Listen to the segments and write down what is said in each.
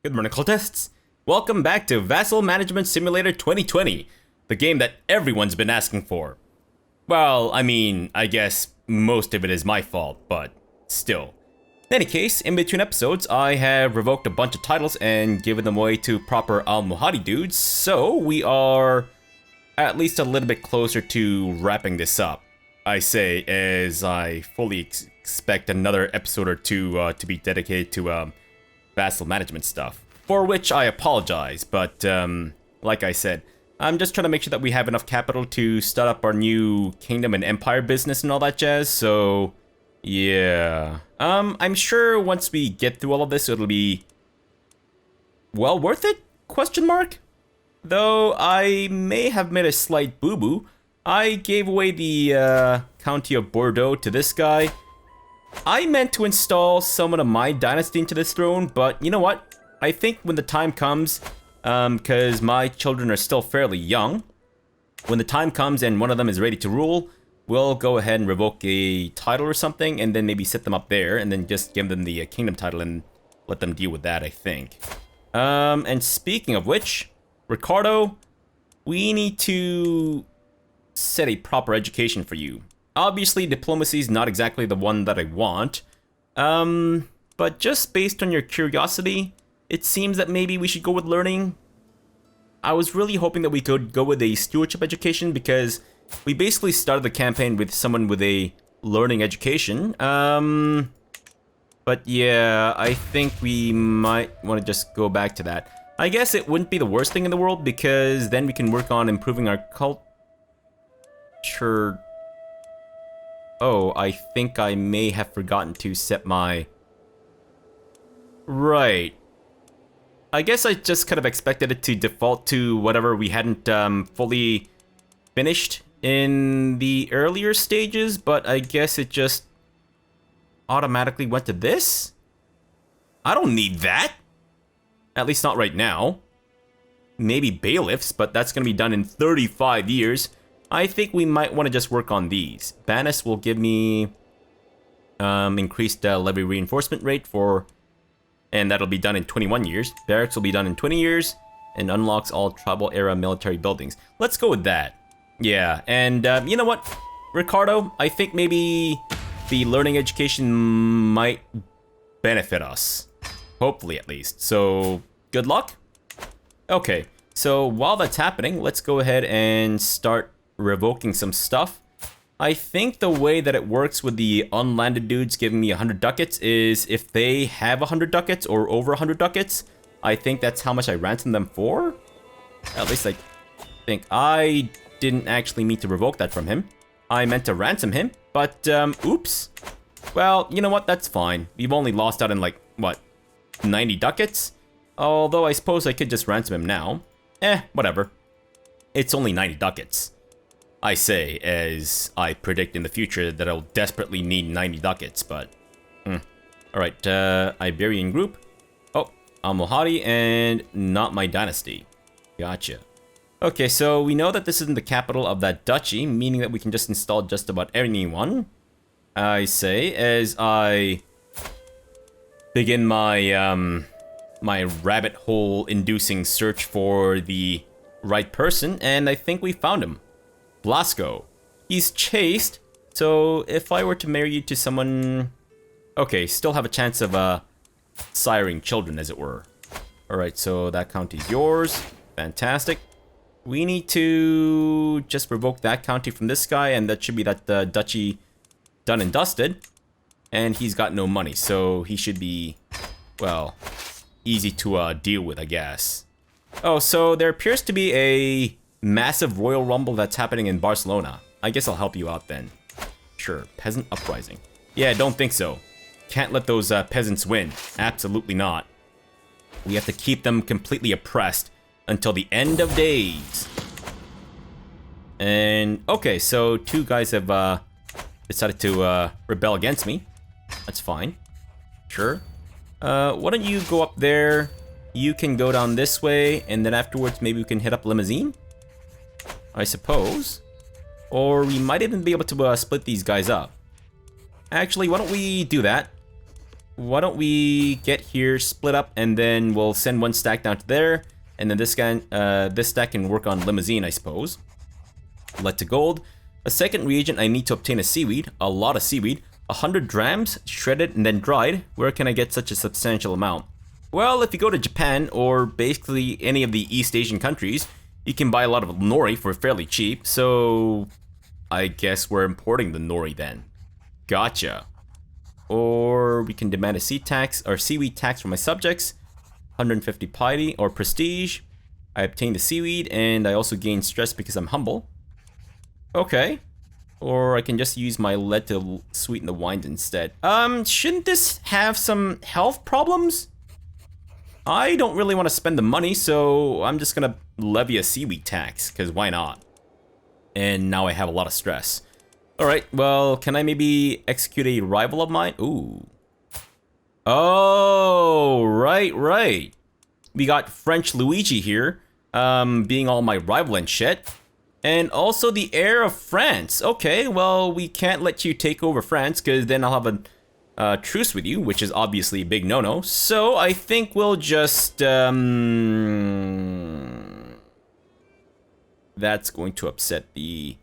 Good morning, cultists. Welcome back to Vassal Management Simulator 2020, the game that everyone's been asking for. Well, I mean, I guess most of it is my fault, but still. In any case, in between episodes, I have revoked a bunch of titles and given them away to proper Al-Muhadi dudes, so we are at least a little bit closer to wrapping this up. I say, as I fully expect another episode or two to be dedicated to Vassal management stuff, for which I apologize, but like I said, I'm just trying to make sure that we have enough capital to start up our new kingdom and empire business and all that jazz, so yeah. I'm sure once we get through all of this, it'll be well worth it? Question mark? Though I may have made a slight boo-boo. I gave away the county of Bordeaux to this guy. I meant to install someone of my dynasty into this throne, but you know what? I think when the time comes, because my children are still fairly young, when the time comes and one of them is ready to rule, we'll go ahead and revoke a title or something, and then maybe set them up there, and then just give them the kingdom title and let them deal with that, I think. And speaking of which, Ricardo, we need to set a proper education for you. Obviously, diplomacy is not exactly the one that I want, but just based on your curiosity, it seems that maybe we should go with learning. I was really hoping that we could go with a stewardship education because we basically started the campaign with someone with a learning education. But yeah, I think we might want to just go back to that. I guess it wouldn't be the worst thing in the world because then we can work on improving our culture. Oh, I think I may have forgotten to set my... Right. I guess I just kind of expected it to default to whatever we hadn't fully finished in the earlier stages, but I guess it just automatically went to this? I don't need that. At least not right now. Maybe bailiffs, but that's going to be done in 35 years. I think we might want to just work on these. Banis will give me increased levy reinforcement rate for, and that'll be done in 21 years. Barracks will be done in 20 years, and unlocks all tribal era military buildings. Let's go with that. Yeah, and you know what, Ricardo? I think maybe the learning education might benefit us. Hopefully, at least. So, good luck. Okay, so while that's happening, let's go ahead and start revoking some stuff. I think the way that it works with the unlanded dudes giving me 100 ducats is if they have 100 ducats or over 100 ducats, I think that's how much I ransom them for. At least I think. I didn't actually mean to revoke that from him. I meant to ransom him, but oops. Well, you know what? That's fine. We've only lost out in like, what, 90 ducats? Although I suppose I could just ransom him now. Whatever. It's only 90 ducats. I say, as I predict in the future that I'll desperately need 90 ducats, but... Alright, Iberian group. Oh, Al-Muhadi and not my dynasty. Gotcha. Okay, so we know that this isn't the capital of that duchy, meaning that we can just install just about anyone. I say, as I begin my, my rabbit hole-inducing search for the right person, and I think we found him. Blasco. He's chaste, so if I were to marry you to someone... Okay, still have a chance of, siring children, as it were. Alright, so that county's yours. Fantastic. We need to just revoke that county from this guy, and that should be that duchy done and dusted. And he's got no money, so he should be, well, easy to deal with, I guess. Oh, so there appears to be a massive royal rumble that's happening in Barcelona. I guess I'll help you out then. Sure, peasant uprising. Yeah, don't think so. Can't let those peasants win. Absolutely not. We have to keep them completely oppressed until the end of days. And, okay, so two guys have decided to rebel against me. That's fine. Sure. Why don't you go up there? You can go down this way, and then afterwards maybe we can hit up Limousine? I suppose. Or we might even be able to split these guys up. Actually, why don't we do that? Why don't we get here, split up, and then we'll send one stack down to there, and then this guy, this stack can work on limousine, I suppose. Lead to gold. A second reagent, I need to obtain a seaweed, a lot of seaweed, 100 drams, shredded and then dried. Where can I get such a substantial amount? Well, if you go to Japan, or basically any of the East Asian countries, you can buy a lot of nori for fairly cheap, so I guess we're importing the nori then. Gotcha. Or we can demand a seed tax or seaweed tax from my subjects. 150 piety or prestige. I obtain the seaweed and I also gain stress because I'm humble. Okay. Or I can just use my lead to sweeten the wines instead. Shouldn't this have some health problems? I don't really want to spend the money, so I'm just gonna levy a seaweed tax, because why not? And now I have a lot of stress. Alright, well, can I maybe execute a rival of mine? Ooh. Oh, right. We got French Luigi here, being all my rival and shit. And also the heir of France. Okay, well, we can't let you take over France, because then I'll have a truce with you, which is obviously a big no-no. So I think we'll just, that's going to upset the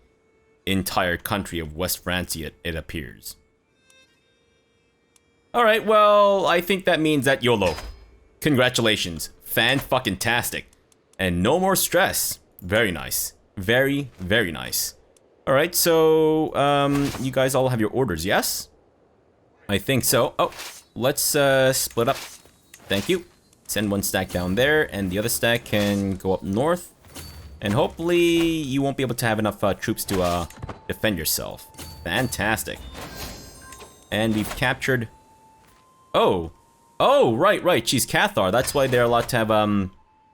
entire country of West Francia, it appears. Alright, well, I think that means that YOLO. Congratulations. Fan-fucking-tastic. And no more stress. Very nice. Very, very nice. Alright, so, you guys all have your orders, yes? I think so. Oh, let's, split up. Thank you. Send one stack down there, and the other stack can go up north. And hopefully, you won't be able to have enough, troops to, defend yourself. Fantastic. And we've captured... Oh, right, she's Cathar. That's why they're allowed to have,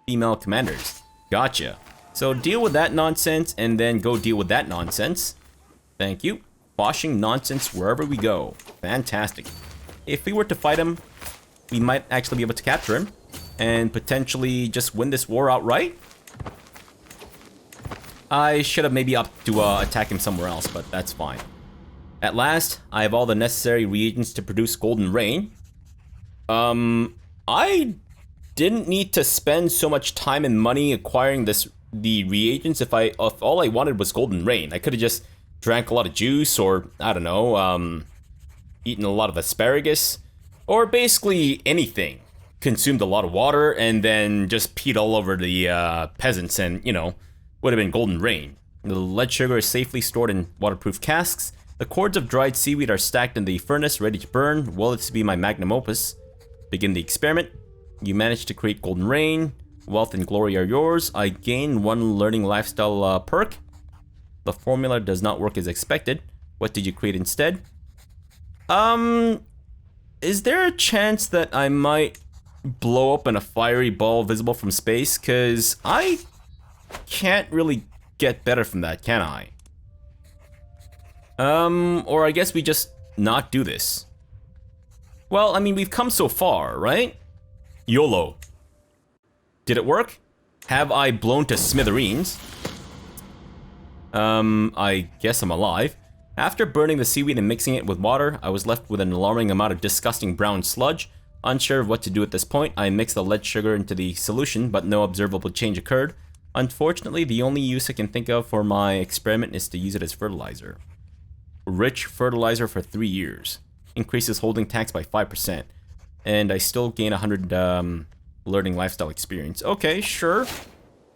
female commanders. Gotcha. So deal with that nonsense, and then go deal with that nonsense. Thank you. Washing nonsense wherever we go. Fantastic. If we were to fight him, we might actually be able to capture him, and potentially just win this war outright. I should have maybe opted to, attack him somewhere else, but that's fine. At last, I have all the necessary reagents to produce golden rain. I didn't need to spend so much time and money acquiring the reagents if all I wanted was golden rain. I could have just drank a lot of juice, or I don't know, eaten a lot of asparagus, or basically anything. Consumed a lot of water and then just peed all over the peasants, and you know, would have been golden rain. The lead sugar is safely stored in waterproof casks. The cords of dried seaweed are stacked in the furnace, ready to burn. Will it be my magnum opus? Begin the experiment. You managed to create golden rain. Wealth and glory are yours. I gain 1 learning lifestyle perk. The formula does not work as expected. What did you create instead? Is there a chance that I might blow up in a fiery ball visible from space? Cause I can't really get better from that, can I? Or I guess we just not do this. Well, I mean, we've come so far, right? YOLO. Did it work? Have I blown to smithereens? I guess I'm alive. After burning the seaweed and mixing it with water, I was left with an alarming amount of disgusting brown sludge. Unsure of what to do at this point, I mixed the lead sugar into the solution, but no observable change occurred. Unfortunately, the only use I can think of for my experiment is to use it as fertilizer. Rich fertilizer for 3 years. Increases holding tax by 5%. And I still gain 100 learning lifestyle experience. Okay, sure.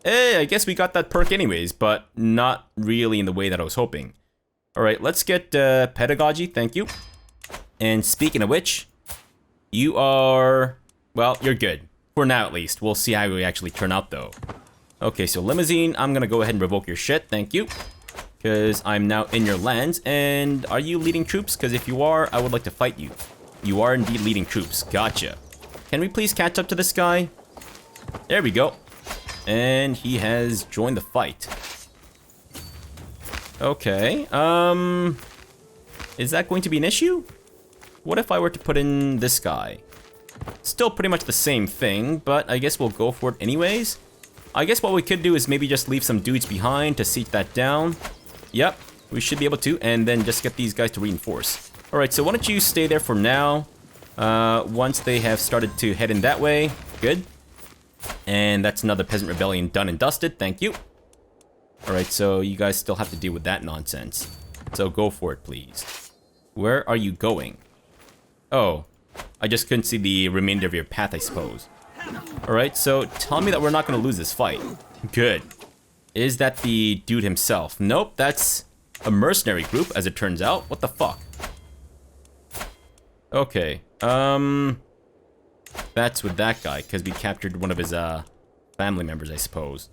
Hey, I guess we got that perk anyways, but not really in the way that I was hoping. Alright, let's get pedagogy, thank you. And speaking of which, you are... well, you're good. For now at least. We'll see how we actually turn out though. Okay, so limousine, I'm gonna go ahead and revoke your shit, thank you. Because I'm now in your lands, and are you leading troops? Because if you are, I would like to fight you. You are indeed leading troops, gotcha. Can we please catch up to this guy? There we go. And he has joined the fight. Okay, is that going to be an issue? What if I were to put in this guy? Still pretty much the same thing, but I guess we'll go for it anyways. I guess what we could do is maybe just leave some dudes behind to siege that down. Yep, we should be able to, and then just get these guys to reinforce. Alright, so why don't you stay there for now. Once they have started to head in that way, good. And that's another peasant rebellion done and dusted, thank you. Alright, so you guys still have to deal with that nonsense. So go for it, please. Where are you going? Oh, I just couldn't see the remainder of your path, I suppose. Alright, so tell me that we're not going to lose this fight. Good. Is that the dude himself? Nope, that's a mercenary group, as it turns out. What the fuck? Okay, that's with that guy, because we captured one of his, family members, I suppose.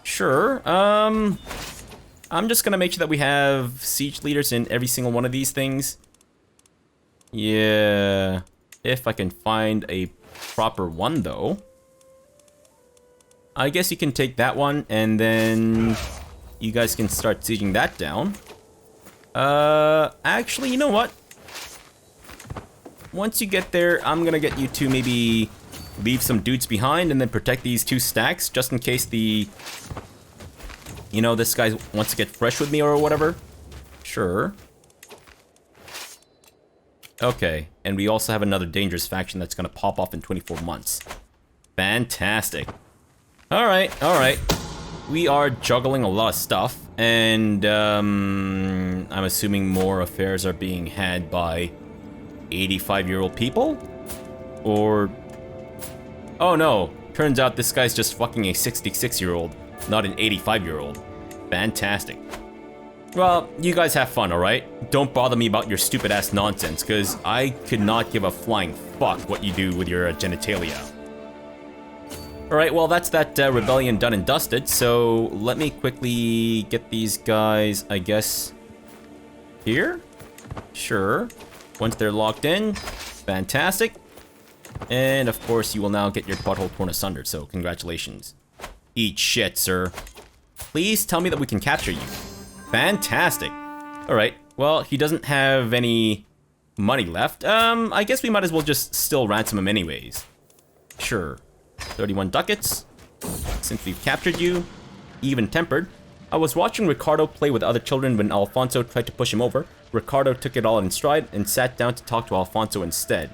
Sure, I'm just gonna make sure that we have siege leaders in every single one of these things. Yeah, if I can find a proper one, though. I guess you can take that one, and then you guys can start sieging that down. Actually, you know what? Once you get there, I'm gonna get you to maybe leave some dudes behind and then protect these 2 stacks, just in case the... You know, this guy wants to get fresh with me or whatever. Sure. Okay, and we also have another dangerous faction that's gonna pop off in 24 months. Fantastic. Alright, alright. We are juggling a lot of stuff, and I'm assuming more affairs are being had by 85-year-old people? Or... Oh no, turns out this guy's just fucking a 66-year-old, not an 85-year-old. Fantastic. Well, you guys have fun, alright? Don't bother me about your stupid-ass nonsense, because I could not give a flying fuck what you do with your genitalia. Alright, well that's that rebellion done and dusted, so let me quickly get these guys, I guess, here? Sure. Once they're locked in, fantastic. And of course, you will now get your butthole torn asunder, so congratulations. Eat shit, sir. Please tell me that we can capture you. Fantastic. Alright, well, he doesn't have any money left. I guess we might as well just still ransom him anyways. Sure. 31 ducats. Since we've captured you, even-tempered. I was watching Ricardo play with other children when Alfonso tried to push him over. Ricardo took it all in stride and sat down to talk to Alfonso instead.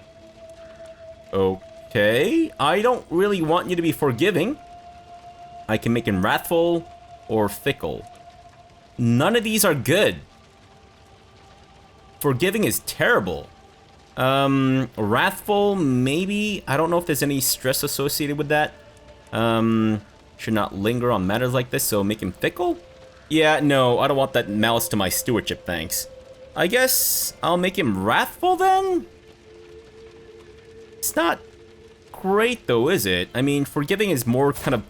Okay, I don't really want you to be forgiving. I can make him wrathful or fickle. None of these are good. Forgiving is terrible. Wrathful, maybe? I don't know if there's any stress associated with that. Should not linger on matters like this, so make him fickle? Yeah, no, I don't want that malice to my stewardship, thanks. I guess I'll make him wrathful then? It's not great though, is it? I mean, forgiving is more kind of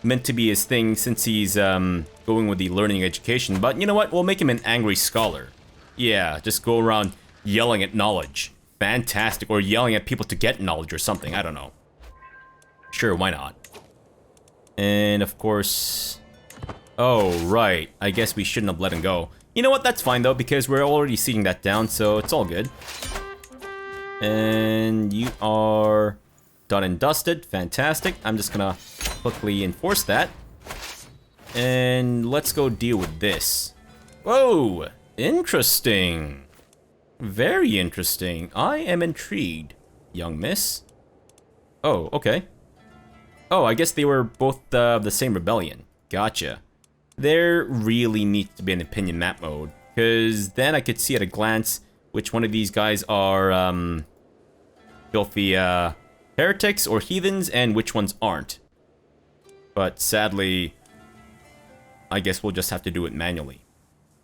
meant to be his thing since he's going with the learning education, but you know what? We'll make him an angry scholar. Yeah, just go around yelling at knowledge. Fantastic, or yelling at people to get knowledge or something, I don't know. Sure, why not? And of course... Oh, right, I guess we shouldn't have let him go. You know what, that's fine though, because we're already seeing that down, so it's all good. And you are done and dusted, fantastic. I'm just gonna quickly enforce that. And let's go deal with this. Whoa, interesting. Very interesting. I am intrigued, young miss. Oh, okay. Oh, I guess they were both the same rebellion. Gotcha. There really needs to be an opinion map mode, because then I could see at a glance which one of these guys are filthy heretics or heathens and which ones aren't. But sadly, I guess we'll just have to do it manually.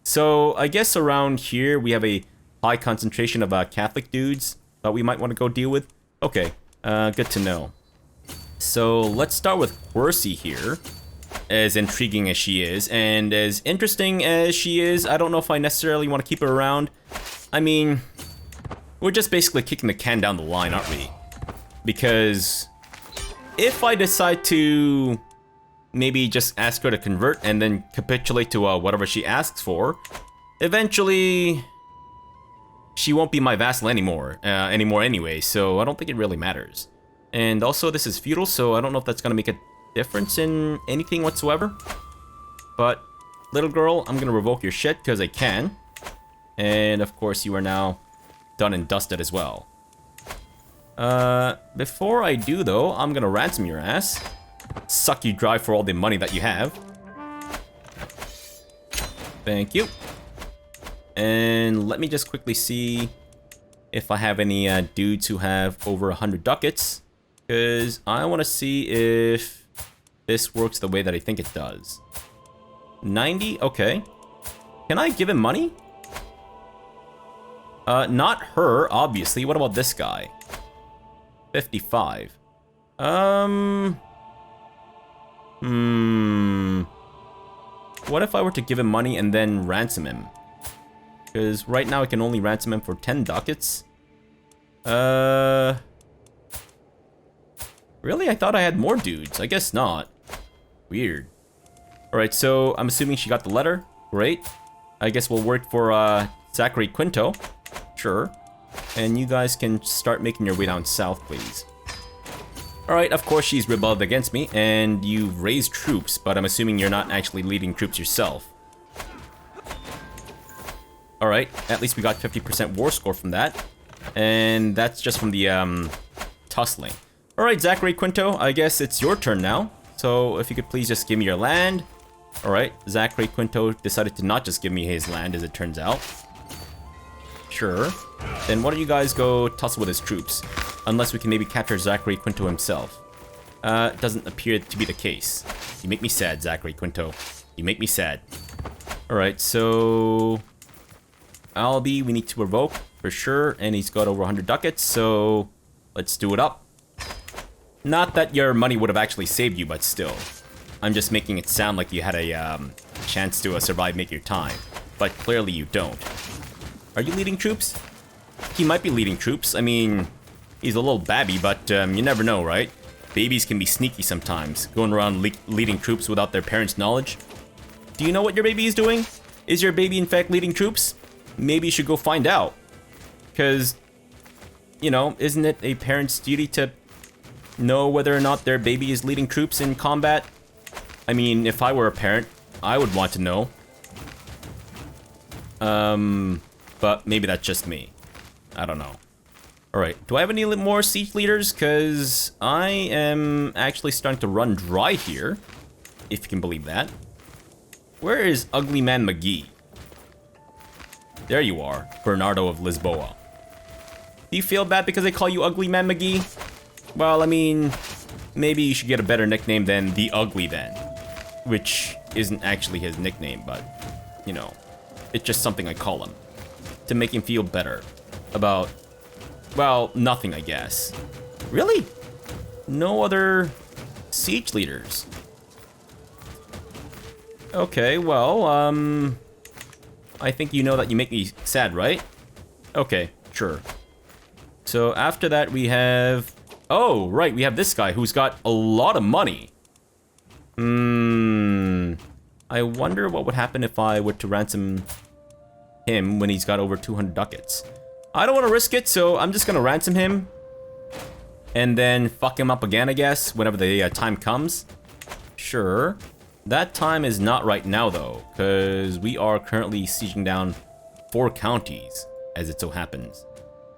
So I guess around here we have a high concentration of Catholic dudes that we might want to go deal with. Okay, good to know. So let's start with Quercy here. As intriguing as she is, and as interesting as she is, I don't know if I necessarily want to keep her around. I mean, we're just basically kicking the can down the line, aren't we? Because if I decide to maybe just ask her to convert and then capitulate to whatever she asks for, eventually she won't be my vassal anymore anyway, so I don't think it really matters. And also this is feudal, so I don't know if that's gonna make a difference in anything whatsoever. But little girl, I'm gonna revoke your shit because I can. And of course you are now done and dusted as well. Before I do though, I'm gonna ransom your ass. Suck you dry for all the money that you have. Thank you. And let me just quickly see if I have any dudes who have over 100 ducats. Because I want to see if this works the way that I think it does. 90? Okay. Can I give him money? Not her, obviously. What about this guy? 55. What if I were to give him money and then ransom him? Because right now I can only ransom him for 10 ducats. Really? I thought I had more dudes. I guess not. Weird. Alright, so I'm assuming she got the letter. Great. I guess we'll work for Zachary Quinto. Sure. And you guys can start making your way down south, please. Alright, of course she's rebelled against me, and you've raised troops, but I'm assuming you're not actually leading troops yourself. Alright, at least we got 50% war score from that. And that's just from the, tussling. Alright, Zachary Quinto, I guess it's your turn now. So, if you could please just give me your land. Alright, Zachary Quinto decided to not just give me his land, as it turns out. Sure. Then why don't you guys go tussle with his troops? Unless we can maybe capture Zachary Quinto himself. Doesn't appear to be the case. You make me sad, Zachary Quinto. You make me sad. Alright, so... Albie, we need to revoke, for sure. And he's got over 100 ducats, so... Let's do it up. Not that your money would have actually saved you, but still. I'm just making it sound like you had a chance to survive, make your time. But clearly you don't. Are you leading troops? He might be leading troops. I mean, he's a little babby, but you never know, right? Babies can be sneaky sometimes, going around leading troops without their parents' knowledge. Do you know what your baby is doing? Is your baby in fact leading troops? Maybe you should go find out. Because, you know, isn't it a parent's duty to know whether or not their baby is leading troops in combat? I mean, if I were a parent, I would want to know. But maybe that's just me. I don't know. Alright, do I have any more siege leaders? Because I am actually starting to run dry here. If you can believe that. Where is Ugly Man McGee? There you are, Bernardo of Lisboa. Do you feel bad because they call you Ugly Man McGee? Well, I mean, maybe you should get a better nickname than The Ugly then. Which isn't actually his nickname, but, you know, it's just something I call him. To make him feel better about, well, nothing, I guess. Really? No other siege leaders? Okay, well, I think you know that you make me sad, right? Okay, sure. So after that we have... Oh, right, we have this guy who's got a lot of money. I wonder what would happen if I were to ransom him when he's got over 200 ducats. I don't want to risk it, so I'm just gonna ransom him. And then fuck him up again, I guess, whenever the time comes. Sure. That time is not right now, though, because we are currently sieging down 4 counties, as it so happens.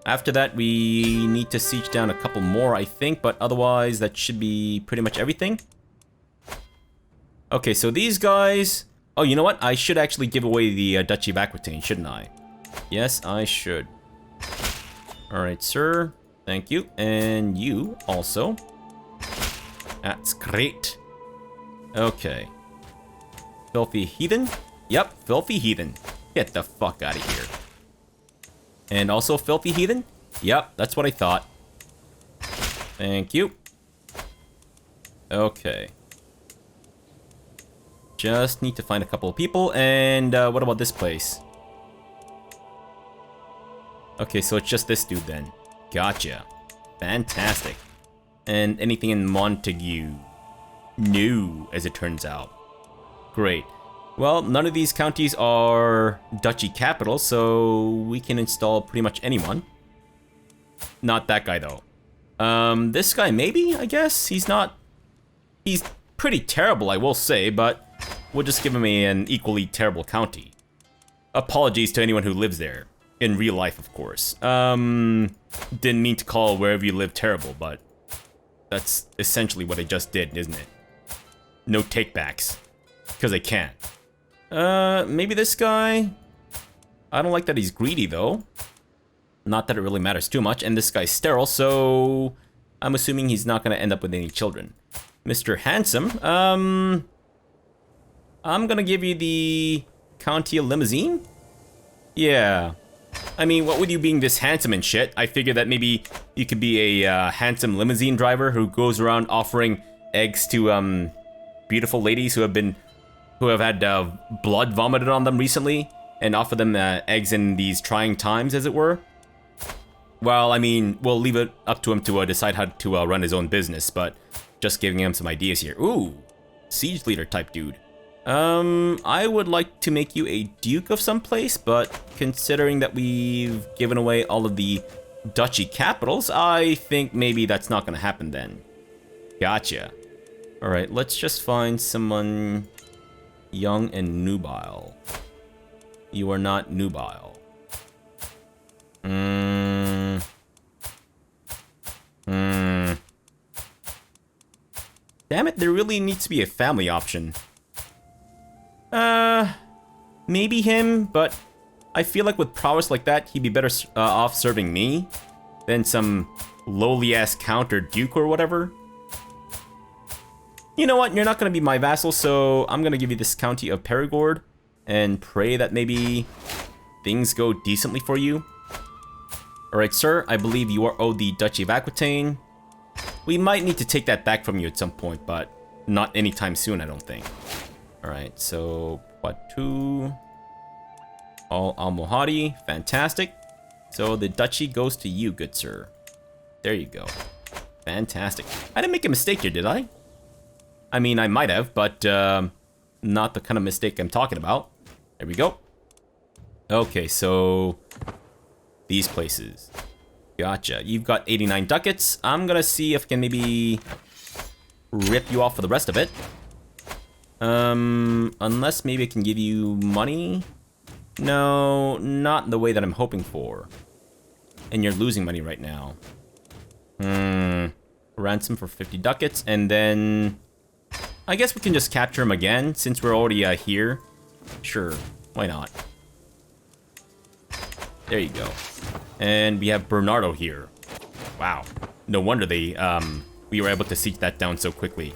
After that, we need to siege down a couple more, I think, but otherwise, that should be pretty much everything. Okay, so these guys... Oh, you know what? I should actually give away the Duchy of Aquitaine, shouldn't I? Yes, I should. Alright, sir. Thank you. And you also. That's great. Okay. Filthy Heathen? Yep, Filthy Heathen. Get the fuck out of here. And also Filthy Heathen? Yep, that's what I thought. Thank you. Okay. Just need to find a couple of people, and what about this place? Okay, so it's just this dude then. Gotcha. Fantastic. And anything in Montague? No, as it turns out. Great. Well, none of these counties are duchy capitals, so we can install pretty much anyone. Not that guy, though. This guy, maybe, I guess? He's not... He's pretty terrible, I will say, but we'll just give him an equally terrible county. Apologies to anyone who lives there. In real life, of course. Didn't mean to call wherever you live terrible, but that's essentially what I just did, isn't it? No takebacks. Because I can't. Maybe this guy? I don't like that he's greedy, though. Not that it really matters too much. And this guy's sterile, so I'm assuming he's not going to end up with any children. Mr. Handsome, I'm gonna give you the County Limousine? Yeah. I mean, what with you being this handsome and shit, I figured that maybe you could be a handsome limousine driver who goes around offering eggs to beautiful ladies who have had blood vomited on them recently, and offer them eggs in these trying times, as it were. Well, I mean, we'll leave it up to him to decide how to run his own business, but just giving him some ideas here. Ooh, siege leader type dude. I would like to make you a duke of some place, but considering that we've given away all of the duchy capitals, I think maybe that's not gonna happen then. Gotcha. Alright, let's just find someone young and nubile. You are not nubile. Damn it, there really needs to be a family option. Maybe him, but I feel like with prowess like that, he'd be better off serving me than some lowly-ass count or duke or whatever. You know what? You're not going to be my vassal, so I'm going to give you this county of Perigord and pray that maybe things go decently for you. Alright, sir, I believe you are owed the Duchy of Aquitaine. We might need to take that back from you at some point, but not anytime soon, I don't think. Alright, so Poitou, all Almohady, fantastic. So the duchy goes to you, good sir. There you go. Fantastic. I didn't make a mistake here, did I? I mean, I might have, but not the kind of mistake I'm talking about. There we go. Okay, so these places. Gotcha. You've got 89 ducats. I'm gonna see if I can maybe rip you off for the rest of it. Unless maybe I can give you money? No, not in the way that I'm hoping for. And you're losing money right now. Ransom for 50 ducats, and then I guess we can just capture him again, since we're already here. Sure, why not? There you go. And we have Bernardo here. Wow. No wonder we were able to siege that down so quickly.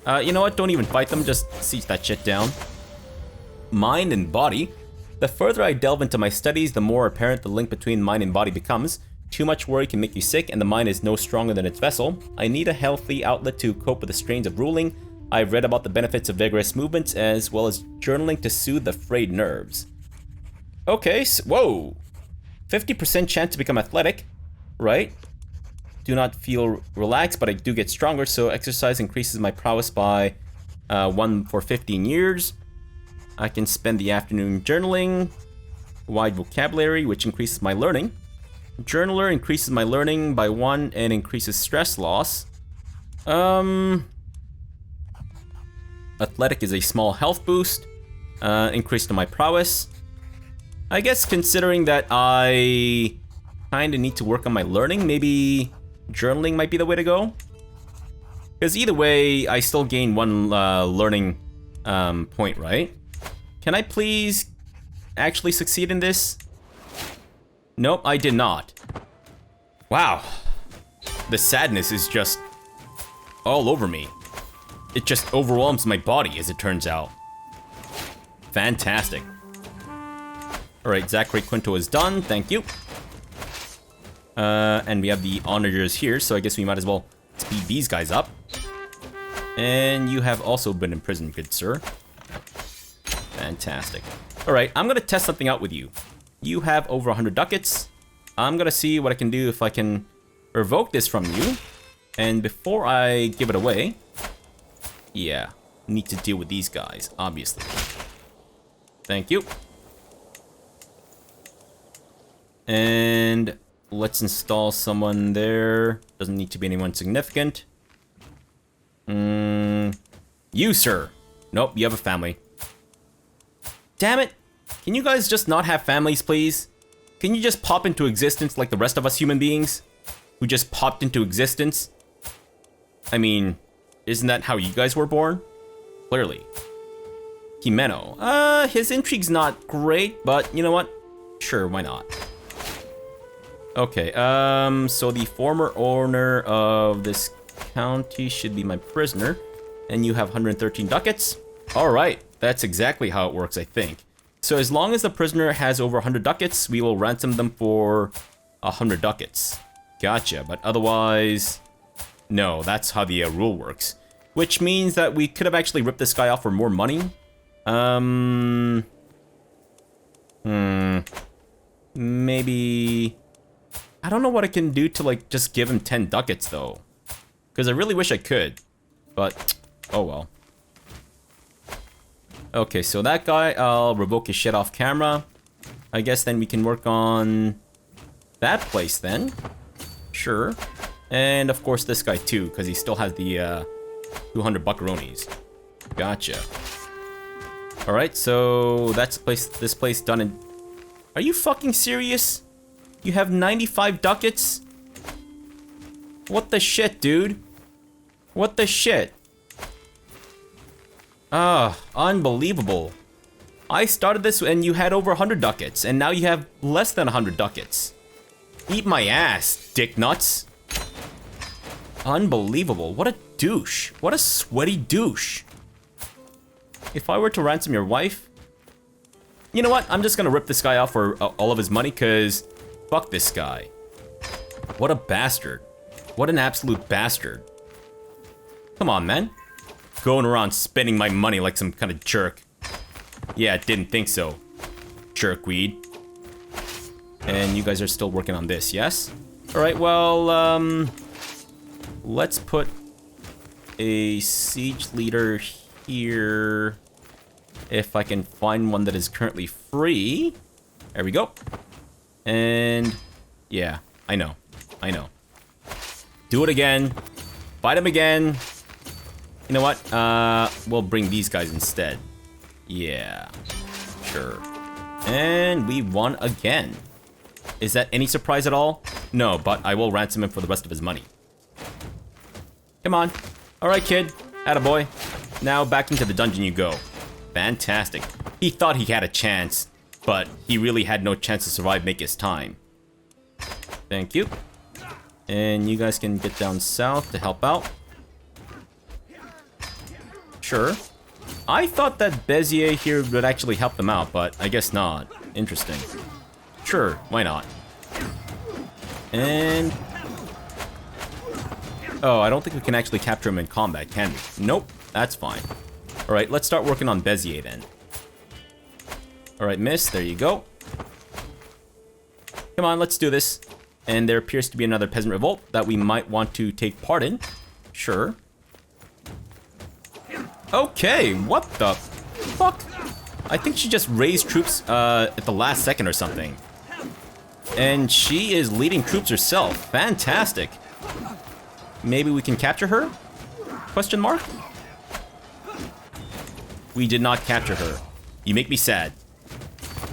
You know what? Don't even fight them. Just siege that shit down. Mind and body. The further I delve into my studies, the more apparent the link between mind and body becomes. Too much worry can make you sick, and the mind is no stronger than its vessel. I need a healthy outlet to cope with the strains of ruling. I've read about the benefits of vigorous movements, as well as journaling to soothe the frayed nerves. Okay, so, whoa! 50% chance to become athletic, right? Do not feel relaxed, but I do get stronger, so exercise increases my prowess by 1 for 15 years. I can spend the afternoon journaling. Wide vocabulary, which increases my learning. Journaler increases my learning by 1 and increases stress loss. Athletic is a small health boost. Increase to my prowess. I guess considering that I kinda need to work on my learning, maybe journaling might be the way to go. Because either way, I still gain 1 learning point, right? Can I please actually succeed in this? Nope, I did not. Wow. The sadness is just all over me. It just overwhelms my body, as it turns out. Fantastic. Alright, Zachary Quinto is done, thank you. And we have the onagers here, so I guess we might as well speed these guys up. And you have also been imprisoned, good sir. Fantastic. Alright, I'm gonna test something out with you. You have over 100 ducats. I'm gonna see what I can do if I can revoke this from you. And before I give it away, yeah, need to deal with these guys, obviously. Thank you. And let's install someone there. Doesn't need to be anyone significant. You, sir. Nope, you have a family. Damn it. Can you guys just not have families, please? Can you just pop into existence like the rest of us human beings? Who just popped into existence? I mean, isn't that how you guys were born? Clearly. Jimeno. His intrigue's not great, but you know what? Sure, why not? Okay, so the former owner of this county should be my prisoner. And you have 113 ducats. Alright, that's exactly how it works, I think. So as long as the prisoner has over 100 ducats, we will ransom them for 100 ducats. Gotcha, but otherwise... No, that's how the rule works. Which means that we could have actually ripped this guy off for more money. Maybe... I don't know what I can do to, like, just give him 10 ducats, though. Because I really wish I could. But, oh well. Okay, so that guy, I'll revoke his shit off camera. I guess then we can work on that place then. Sure. And, of course, this guy, too, because he still has the 200 buckaroonies. Gotcha. Alright, so that's this place done in... Are you fucking serious? You have 95 ducats? What the shit, dude? What the shit? Ah, unbelievable. I started this and you had over 100 ducats, and now you have less than 100 ducats. Eat my ass, dick nuts. Unbelievable. What a douche. What a sweaty douche. If I were to ransom your wife... You know what? I'm just gonna rip this guy off for all of his money, because... Fuck this guy. What a bastard. What an absolute bastard. Come on, man. Going around spending my money like some kind of jerk. Yeah, didn't think so. Jerkweed. And you guys are still working on this, yes? Alright, well, let's put a siege leader here. If I can find one that is currently free. There we go. And, yeah, I know. Do it again. Fight him again. You know what? We'll bring these guys instead. Yeah, sure. And we won again. Is that any surprise at all? No, but I will ransom him for the rest of his money. Come on. Alright, kid. Attaboy. Now back into the dungeon you go. Fantastic. He thought he had a chance, but he really had no chance to survive Make's time. Thank you. And you guys can get down south to help out. Sure. I thought that Bezier here would actually help them out, but I guess not. Interesting. Sure, why not? And... Oh, I don't think we can actually capture him in combat, can we? Nope, that's fine. Alright, let's start working on Bezier then. Alright, miss, there you go. Come on, let's do this. And there appears to be another peasant revolt that we might want to take part in. Sure. Okay, what the fuck? I think she just raised troops at the last second or something. And she is leading troops herself. Fantastic. Maybe we can capture her? Question mark? We did not capture her. You make me sad.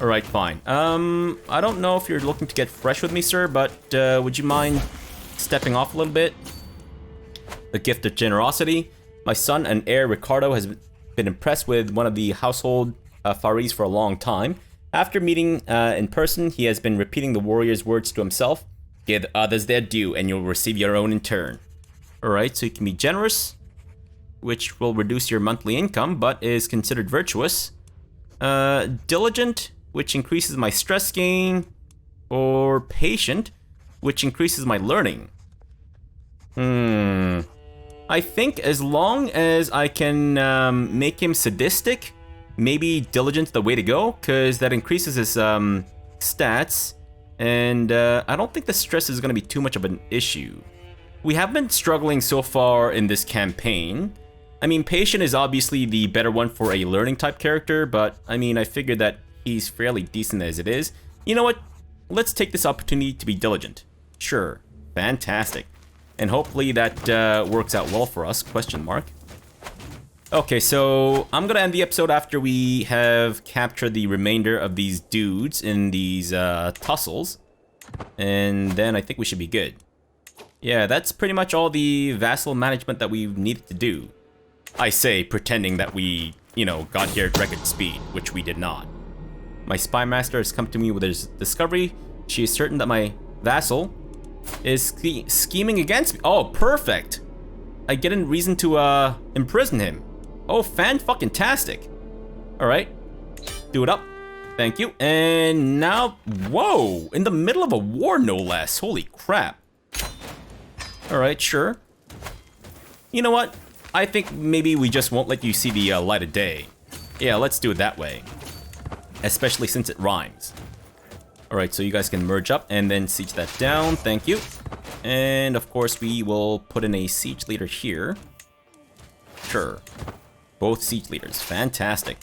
Alright, fine. I don't know if you're looking to get fresh with me, sir, but would you mind stepping off a little bit? A gift of generosity. My son and heir Ricardo has been impressed with one of the household Faris for a long time. After meeting in person, he has been repeating the warrior's words to himself. Give others their due, and you'll receive your own in turn. Alright, so you can be generous, which will reduce your monthly income, but is considered virtuous. Diligent, which increases my stress gain. Or patient, which increases my learning. I think as long as I can make him sadistic, maybe diligent's the way to go, because that increases his stats, and I don't think the stress is going to be too much of an issue. We have been struggling so far in this campaign. I mean, patient is obviously the better one for a learning type character, but I mean, I figured that he's fairly decent as it is. You know what? Let's take this opportunity to be diligent. Sure. Fantastic. And hopefully that works out well for us, question mark. Okay, so I'm gonna end the episode after we have captured the remainder of these dudes in these tussles. And then I think we should be good. Yeah, that's pretty much all the vassal management that we needed to do. I say, pretending that we, you know, got here at record speed, which we did not. My spy master has come to me with his discovery. She is certain that my vassal is scheming against me. Oh, perfect. I get a reason to imprison him. Oh, fan-fucking-tastic. Alright. Do it up. Thank you. And now, whoa, in the middle of a war, no less. Holy crap. Alright, sure. You know what? I think maybe we just won't let you see the light of day. Yeah, let's do it that way. Especially since it rhymes. Alright, so you guys can merge up and then siege that down. Thank you. And of course, we will put in a siege leader here. Sure. Both siege leaders. Fantastic.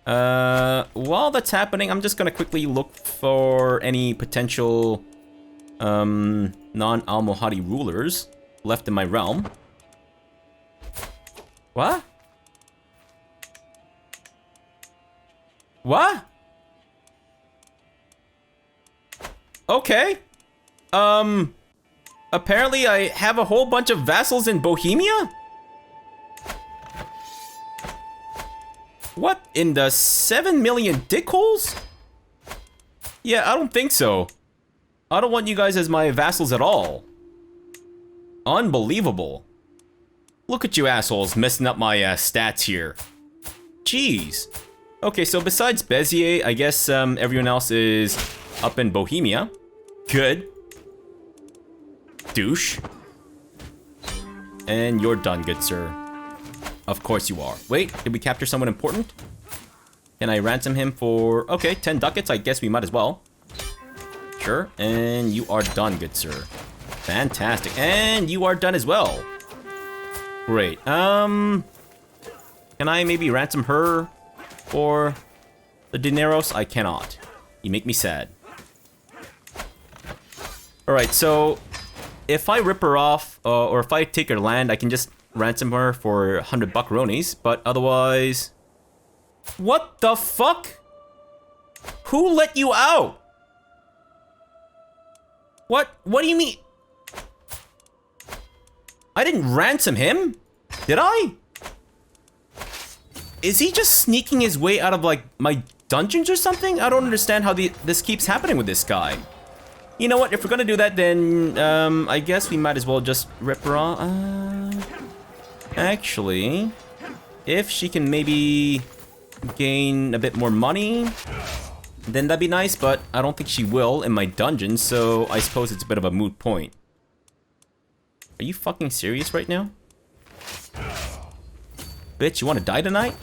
While that's happening, I'm just gonna quickly look for any potential non-Almohadi rulers left in my realm. What? What? Okay. Apparently I have a whole bunch of vassals in Bohemia? What in the 7 million dickholes? Yeah, I don't think so. I don't want you guys as my vassals at all. Unbelievable. Look at you assholes messing up my stats here. Jeez. Okay, so besides Bezier, I guess everyone else is up in Bohemia. Good. Douche. And you're done, good sir. Of course you are. Wait, did we capture someone important? Can I ransom him for... Okay, 10 ducats, I guess we might as well. Sure, and you are done, good sir. Fantastic, and you are done as well. Great, can I maybe ransom her for the dineros? I cannot. You make me sad. Alright, so if I rip her off, or if I take her land, I can just ransom her for 100 buckaronis, but otherwise... What the fuck? Who let you out? What do you mean? I didn't ransom him, did I? Is he just sneaking his way out of, like, my dungeons or something? I don't understand how this keeps happening with this guy. You know what, if we're gonna do that, then, I guess we might as well just rip her off. Actually, if she can maybe gain a bit more money, then that'd be nice, but I don't think she will in my dungeon, so I suppose it's a bit of a moot point. Are you fucking serious right now? Bitch, you wanna die tonight?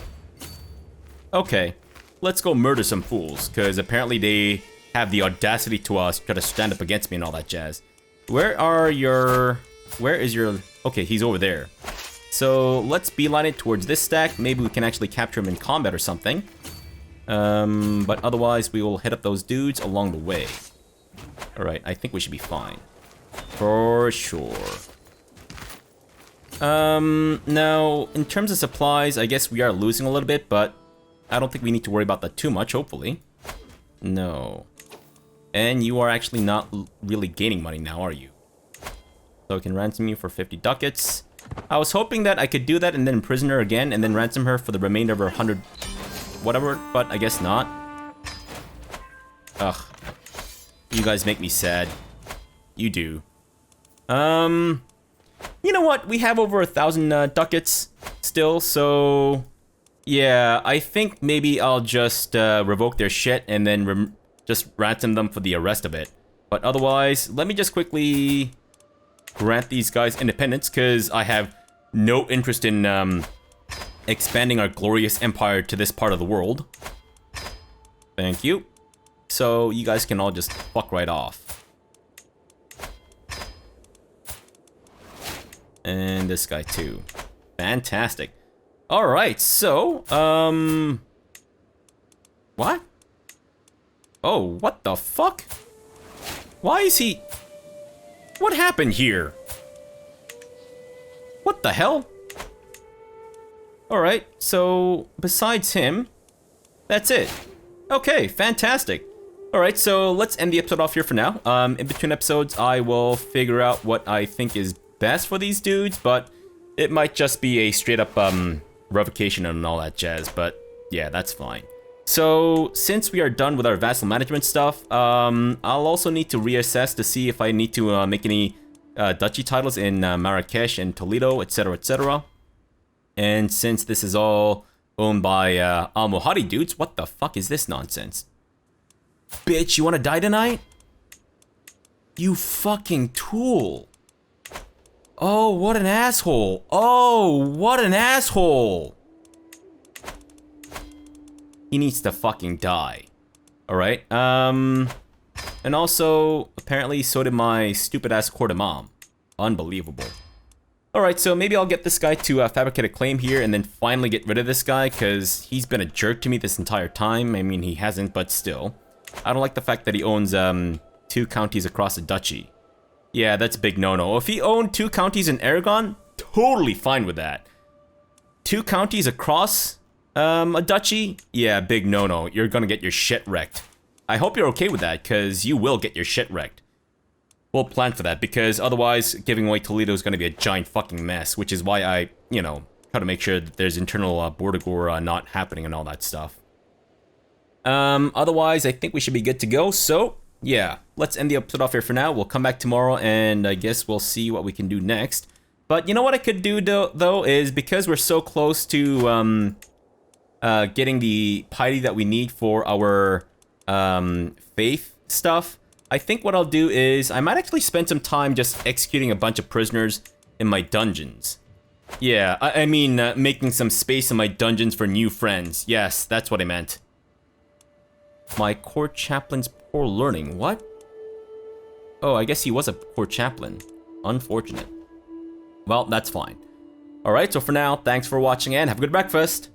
Okay, let's go murder some fools, because apparently they have the audacity to try to stand up against me and all that jazz. Where is your... Okay, he's over there. So let's beeline it towards this stack. Maybe we can actually capture him in combat or something. But otherwise, we will hit up those dudes along the way. Alright, I think we should be fine. For sure. Now, in terms of supplies, I guess we are losing a little bit, but I don't think we need to worry about that too much, hopefully. No. And you are actually not really gaining money now, are you? So I can ransom you for 50 ducats. I was hoping that I could do that and then imprison her again and then ransom her for the remainder of her 100 whatever, but I guess not. Ugh. You guys make me sad. You do. You know what? We have over 1,000 ducats still, so... Yeah, I think maybe I'll just revoke their shit and then just ransom them for the rest of it. But otherwise, let me just quickly grant these guys independence, because I have no interest in expanding our glorious empire to this part of the world. Thank you. So you guys can all just fuck right off. And this guy too. Fantastic. Alright, so, what? Oh, what the fuck? Why is he... What happened here? What the hell? Alright, so besides him, that's it. Okay, fantastic. Alright, so let's end the episode off here for now. In between episodes, I will figure out what I think is best for these dudes, but it might just be a straight up revocation and all that jazz, but yeah, that's fine. So, since we are done with our vassal management stuff, I'll also need to reassess to see if I need to make any duchy titles in Marrakesh and Toledo, etc, etc. And since this is all owned by Al-Muhadi dudes, what the fuck is this nonsense? Bitch, you wanna die tonight? You fucking tool. Oh, what an asshole. Oh, what an asshole. He needs to fucking die. Alright, and also, apparently so did my stupid-ass court imam. Unbelievable. Alright, so maybe I'll get this guy to fabricate a claim here and then finally get rid of this guy, because he's been a jerk to me this entire time. I mean, he hasn't, but still. I don't like the fact that he owns 2 counties across the duchy. Yeah, that's a big no-no. If he owned 2 counties in Aragon, totally fine with that. 2 counties across a duchy? Yeah, big no-no. You're gonna get your shit wrecked. I hope you're okay with that, because you will get your shit wrecked. We'll plan for that, because otherwise giving away Toledo is gonna be a giant fucking mess, which is why I, you know, try to make sure that there's internal border war not happening and all that stuff. Otherwise, I think we should be good to go, so yeah, let's end the episode off here for now. We'll come back tomorrow, and I guess we'll see what we can do next. But you know what I could do, though, is because we're so close to getting the piety that we need for our faith stuff, I think what I'll do is I might actually spend some time just executing a bunch of prisoners in my dungeons. Yeah, I mean making some space in my dungeons for new friends. Yes, that's what I meant. My court chaplain's poor learning. What? Oh, I guess he was a court chaplain. Unfortunate. Well, that's fine. Alright, so for now, thanks for watching and have a good breakfast.